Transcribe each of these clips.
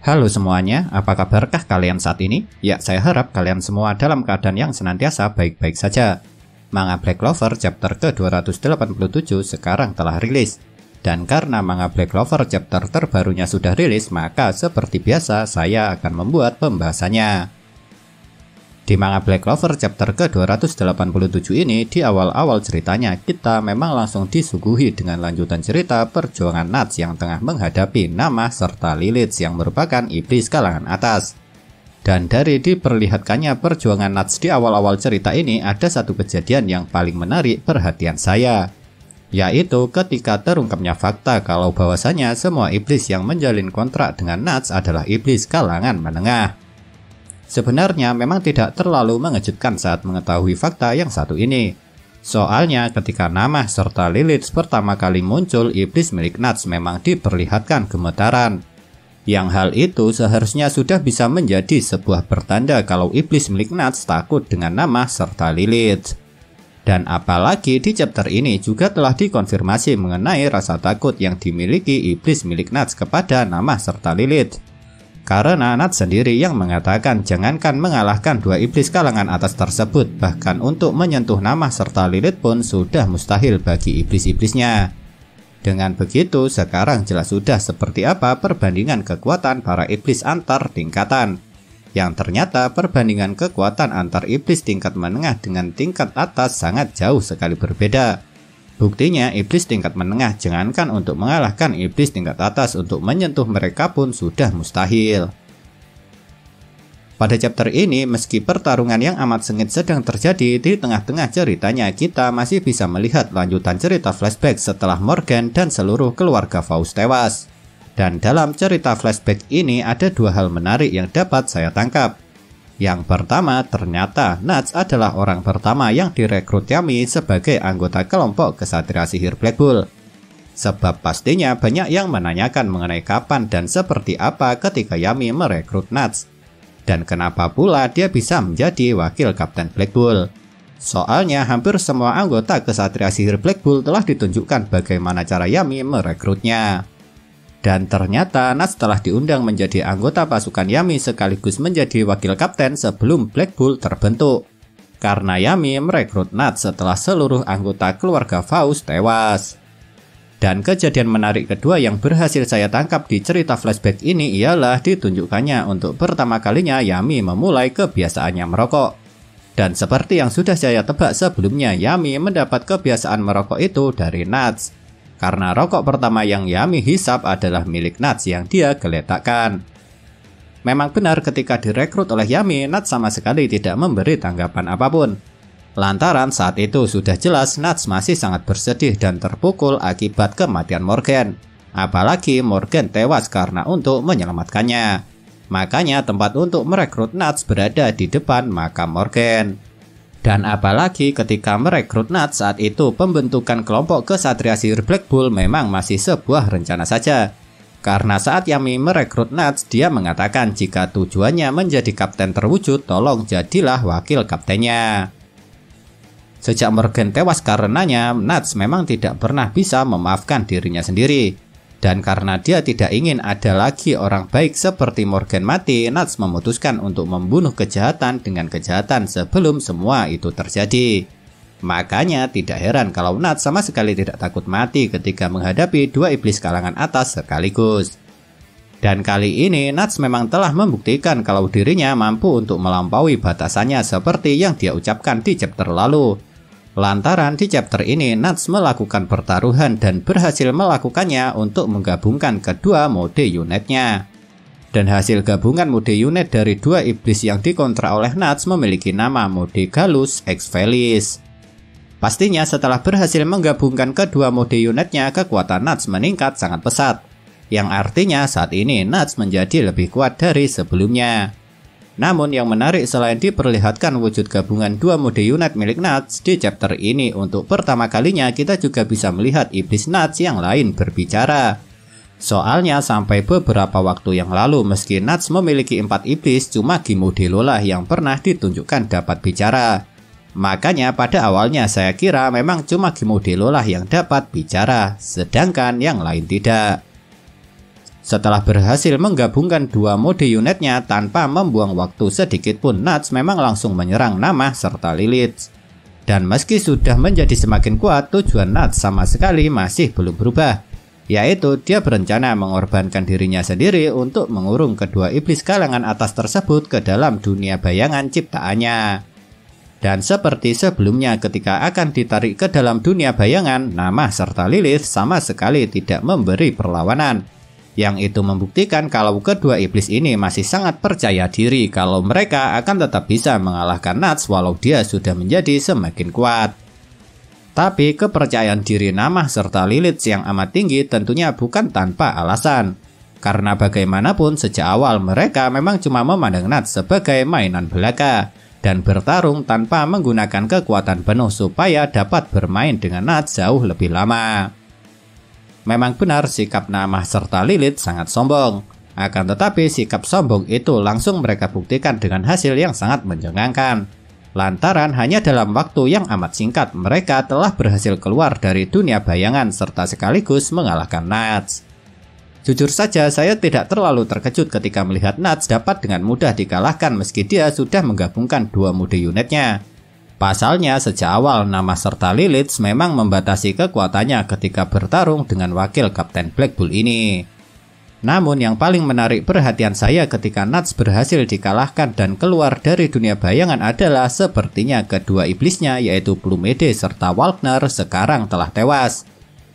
Halo semuanya, apa kabarkah kalian saat ini? Ya, saya harap kalian semua dalam keadaan yang senantiasa baik-baik saja. Manga Black Clover chapter ke-287 sekarang telah rilis. Dan karena manga Black Clover chapter terbarunya sudah rilis, maka seperti biasa saya akan membuat pembahasannya. Di manga Black Clover chapter ke-287 ini, di awal-awal ceritanya, kita memang langsung disuguhi dengan lanjutan cerita perjuangan Nuts yang tengah menghadapi Namah serta Lilith yang merupakan iblis kalangan atas. Dan dari diperlihatkannya perjuangan Nuts di awal-awal cerita ini, ada satu kejadian yang paling menarik perhatian saya. Yaitu ketika terungkapnya fakta kalau bahwasanya semua iblis yang menjalin kontrak dengan Nuts adalah iblis kalangan menengah. Sebenarnya memang tidak terlalu mengejutkan saat mengetahui fakta yang satu ini. Soalnya ketika Namah serta Lilith pertama kali muncul, iblis milik Nuts memang diperlihatkan gemetaran. Yang hal itu seharusnya sudah bisa menjadi sebuah pertanda kalau iblis milik Nuts takut dengan Namah serta Lilith. Dan apalagi di chapter ini juga telah dikonfirmasi mengenai rasa takut yang dimiliki iblis milik Nuts kepada Namah serta Lilith. Karena Nuts sendiri yang mengatakan jangankan mengalahkan dua iblis kalangan atas tersebut, bahkan untuk menyentuh Namah serta Lilith pun sudah mustahil bagi iblis-iblisnya. Dengan begitu, sekarang jelas sudah seperti apa perbandingan kekuatan para iblis antar tingkatan. Yang ternyata perbandingan kekuatan antar iblis tingkat menengah dengan tingkat atas sangat jauh sekali berbeda. Buktinya iblis tingkat menengah jangankan untuk mengalahkan iblis tingkat atas, untuk menyentuh mereka pun sudah mustahil. Pada chapter ini, meski pertarungan yang amat sengit sedang terjadi, di tengah-tengah ceritanya kita masih bisa melihat lanjutan cerita flashback setelah Morgan dan seluruh keluarga Faust tewas. Dan dalam cerita flashback ini ada dua hal menarik yang dapat saya tangkap. Yang pertama, ternyata Nuts adalah orang pertama yang direkrut Yami sebagai anggota kelompok kesatria sihir Black Bull. Sebab pastinya banyak yang menanyakan mengenai kapan dan seperti apa ketika Yami merekrut Nuts. Dan kenapa pula dia bisa menjadi wakil kapten Black Bull. Soalnya hampir semua anggota kesatria sihir Black Bull telah ditunjukkan bagaimana cara Yami merekrutnya. Dan ternyata Nuts telah diundang menjadi anggota pasukan Yami sekaligus menjadi wakil kapten sebelum Black Bull terbentuk. Karena Yami merekrut Nuts setelah seluruh anggota keluarga Faust tewas. Dan kejadian menarik kedua yang berhasil saya tangkap di cerita flashback ini ialah ditunjukkannya untuk pertama kalinya Yami memulai kebiasaannya merokok. Dan seperti yang sudah saya tebak sebelumnya, Yami mendapat kebiasaan merokok itu dari Nuts. Karena rokok pertama yang Yami hisap adalah milik Nuts yang dia geletakkan. Memang benar ketika direkrut oleh Yami, Nuts sama sekali tidak memberi tanggapan apapun. Lantaran saat itu sudah jelas Nuts masih sangat bersedih dan terpukul akibat kematian Morgan. Apalagi Morgan tewas karena untuk menyelamatkannya. Makanya tempat untuk merekrut Nuts berada di depan makam Morgan. Dan apalagi ketika merekrut Nuts saat itu, pembentukan kelompok kesatria sihir Black Bull memang masih sebuah rencana saja. Karena saat Yami merekrut Nuts, dia mengatakan jika tujuannya menjadi kapten terwujud, tolong jadilah wakil kaptennya. Sejak Morgan tewas karenanya, Nuts memang tidak pernah bisa memaafkan dirinya sendiri. Dan karena dia tidak ingin ada lagi orang baik seperti Morgan mati, Nuts memutuskan untuk membunuh kejahatan dengan kejahatan sebelum semua itu terjadi. Makanya tidak heran kalau Nuts sama sekali tidak takut mati ketika menghadapi dua iblis kalangan atas sekaligus. Dan kali ini Nuts memang telah membuktikan kalau dirinya mampu untuk melampaui batasannya seperti yang dia ucapkan di chapter lalu. Lantaran di chapter ini Nuts melakukan pertaruhan dan berhasil melakukannya untuk menggabungkan kedua mode unitnya. Dan hasil gabungan mode unit dari dua iblis yang dikontrak oleh Nuts memiliki nama mode Gallus X Felix. Pastinya setelah berhasil menggabungkan kedua mode unitnya, kekuatan Nuts meningkat sangat pesat. Yang artinya saat ini Nuts menjadi lebih kuat dari sebelumnya. Namun yang menarik selain diperlihatkan wujud gabungan dua mode unit milik Nuts, di chapter ini untuk pertama kalinya kita juga bisa melihat iblis Nuts yang lain berbicara. Soalnya sampai beberapa waktu yang lalu meski Nuts memiliki 4 iblis, cuma Gimodelo lah yang pernah ditunjukkan dapat bicara. Makanya pada awalnya saya kira memang cuma Gimodelo lah yang dapat bicara, sedangkan yang lain tidak. Setelah berhasil menggabungkan dua mode unitnya tanpa membuang waktu sedikit pun, Nuts memang langsung menyerang Namah serta Lilith. Dan meski sudah menjadi semakin kuat, tujuan Nuts sama sekali masih belum berubah, yaitu dia berencana mengorbankan dirinya sendiri untuk mengurung kedua iblis kalangan atas tersebut ke dalam dunia bayangan ciptaannya. Dan seperti sebelumnya ketika akan ditarik ke dalam dunia bayangan, Namah serta Lilith sama sekali tidak memberi perlawanan, yang itu membuktikan kalau kedua iblis ini masih sangat percaya diri kalau mereka akan tetap bisa mengalahkan Nuts walau dia sudah menjadi semakin kuat. Tapi kepercayaan diri Namah serta Lilith yang amat tinggi tentunya bukan tanpa alasan. Karena bagaimanapun sejak awal mereka memang cuma memandang Nuts sebagai mainan belaka dan bertarung tanpa menggunakan kekuatan penuh supaya dapat bermain dengan Nuts jauh lebih lama. Memang benar sikap Namah serta Lilith sangat sombong. Akan tetapi sikap sombong itu langsung mereka buktikan dengan hasil yang sangat menjengangkan. Lantaran hanya dalam waktu yang amat singkat mereka telah berhasil keluar dari dunia bayangan serta sekaligus mengalahkan Nuts. Jujur saja saya tidak terlalu terkejut ketika melihat Nuts dapat dengan mudah dikalahkan meski dia sudah menggabungkan dua mode unitnya. Pasalnya sejak awal Namah serta Lilith memang membatasi kekuatannya ketika bertarung dengan wakil Kapten Black Bull ini. Namun yang paling menarik perhatian saya ketika Nuts berhasil dikalahkan dan keluar dari dunia bayangan adalah sepertinya kedua iblisnya yaitu Plumede serta Walkner sekarang telah tewas.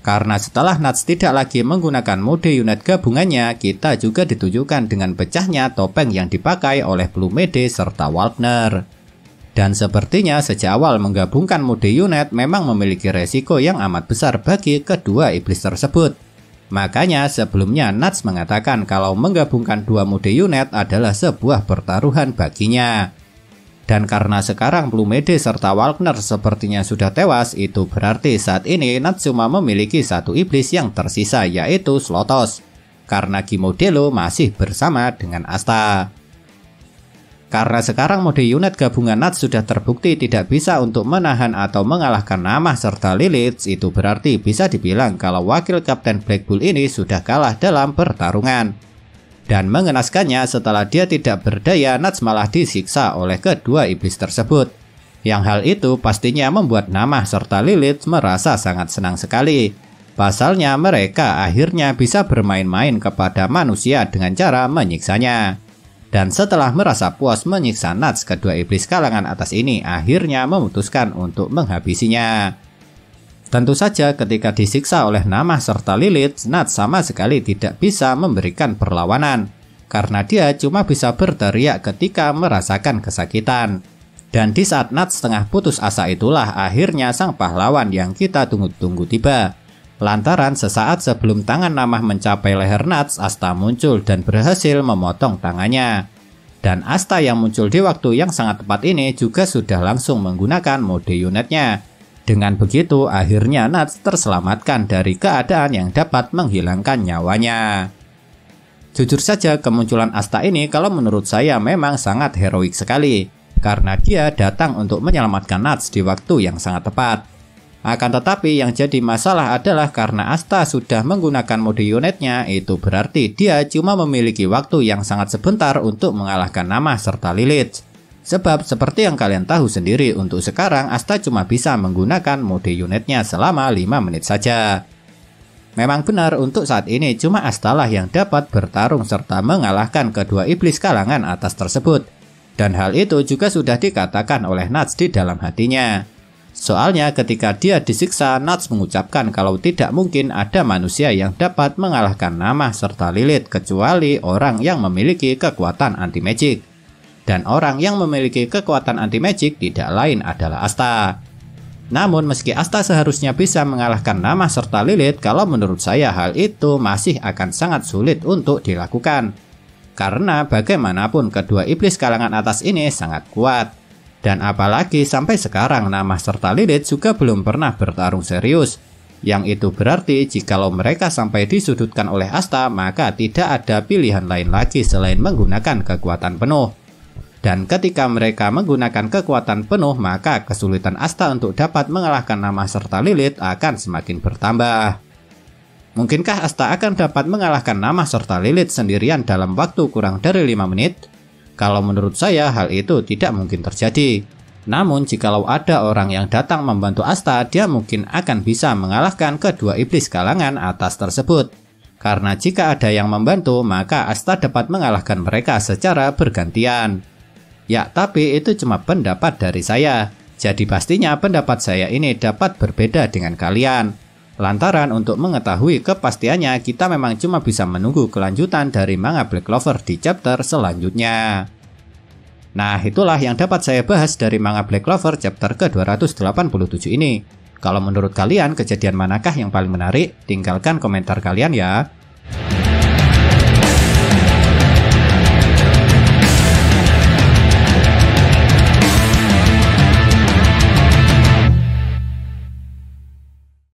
Karena setelah Nuts tidak lagi menggunakan mode unit gabungannya, kita juga ditunjukkan dengan pecahnya topeng yang dipakai oleh Plumede serta Walkner. Dan sepertinya sejak awal menggabungkan mode unit memang memiliki resiko yang amat besar bagi kedua iblis tersebut. Makanya sebelumnya Nuts mengatakan kalau menggabungkan dua mode unit adalah sebuah pertaruhan baginya. Dan karena sekarang Plumede serta Walkner sepertinya sudah tewas, itu berarti saat ini Nuts cuma memiliki satu iblis yang tersisa yaitu Slotos. Karena Gimodelo masih bersama dengan Asta. Karena sekarang mode unit gabungan Nuts sudah terbukti tidak bisa untuk menahan atau mengalahkan Namah serta Lilith, itu berarti bisa dibilang kalau wakil Kapten Black Bull ini sudah kalah dalam pertarungan. Dan mengenaskannya setelah dia tidak berdaya, Nuts malah disiksa oleh kedua iblis tersebut. Yang hal itu pastinya membuat Namah serta Lilith merasa sangat senang sekali. Pasalnya mereka akhirnya bisa bermain-main kepada manusia dengan cara menyiksanya. Dan setelah merasa puas menyiksa Nuts, kedua iblis kalangan atas ini akhirnya memutuskan untuk menghabisinya. Tentu saja ketika disiksa oleh Namah serta Lilith, Nuts sama sekali tidak bisa memberikan perlawanan. Karena dia cuma bisa berteriak ketika merasakan kesakitan. Dan di saat Nuts setengah putus asa itulah akhirnya sang pahlawan yang kita tunggu-tunggu tiba. Lantaran sesaat sebelum tangan Namah mencapai leher Nuts, Asta muncul dan berhasil memotong tangannya. Dan Asta yang muncul di waktu yang sangat tepat ini juga sudah langsung menggunakan mode unitnya. Dengan begitu akhirnya Nuts terselamatkan dari keadaan yang dapat menghilangkan nyawanya. Jujur saja kemunculan Asta ini kalau menurut saya memang sangat heroik sekali. Karena dia datang untuk menyelamatkan Nuts di waktu yang sangat tepat. Akan tetapi yang jadi masalah adalah karena Asta sudah menggunakan mode unitnya, itu berarti dia cuma memiliki waktu yang sangat sebentar untuk mengalahkan Namah serta Lilith. Sebab seperti yang kalian tahu sendiri, untuk sekarang Asta cuma bisa menggunakan mode unitnya selama 5 menit saja. Memang benar untuk saat ini cuma Asta lah yang dapat bertarung serta mengalahkan kedua iblis kalangan atas tersebut. Dan hal itu juga sudah dikatakan oleh Nuts di dalam hatinya. Soalnya ketika dia disiksa, Nuts mengucapkan kalau tidak mungkin ada manusia yang dapat mengalahkan Namah serta Lilith kecuali orang yang memiliki kekuatan anti-magic. Dan orang yang memiliki kekuatan anti-magic tidak lain adalah Asta. Namun meski Asta seharusnya bisa mengalahkan Namah serta Lilith, kalau menurut saya hal itu masih akan sangat sulit untuk dilakukan. Karena bagaimanapun kedua iblis kalangan atas ini sangat kuat. Dan apalagi sampai sekarang Namah serta Lilith juga belum pernah bertarung serius. Yang itu berarti jikalau mereka sampai disudutkan oleh Asta, maka tidak ada pilihan lain lagi selain menggunakan kekuatan penuh. Dan ketika mereka menggunakan kekuatan penuh, maka kesulitan Asta untuk dapat mengalahkan Namah serta Lilith akan semakin bertambah. Mungkinkah Asta akan dapat mengalahkan Nama serta Lilith sendirian dalam waktu kurang dari 5 menit? Kalau menurut saya hal itu tidak mungkin terjadi. Namun jikalau ada orang yang datang membantu Asta, dia mungkin akan bisa mengalahkan kedua iblis kalangan atas tersebut. Karena jika ada yang membantu, maka Asta dapat mengalahkan mereka secara bergantian. Ya, tapi itu cuma pendapat dari saya. Jadi pastinya pendapat saya ini dapat berbeda dengan kalian. Lantaran untuk mengetahui kepastiannya, kita memang cuma bisa menunggu kelanjutan dari manga Black Clover di chapter selanjutnya. Nah, itulah yang dapat saya bahas dari manga Black Clover chapter ke-287 ini. Kalau menurut kalian, kejadian manakah yang paling menarik? Tinggalkan komentar kalian ya.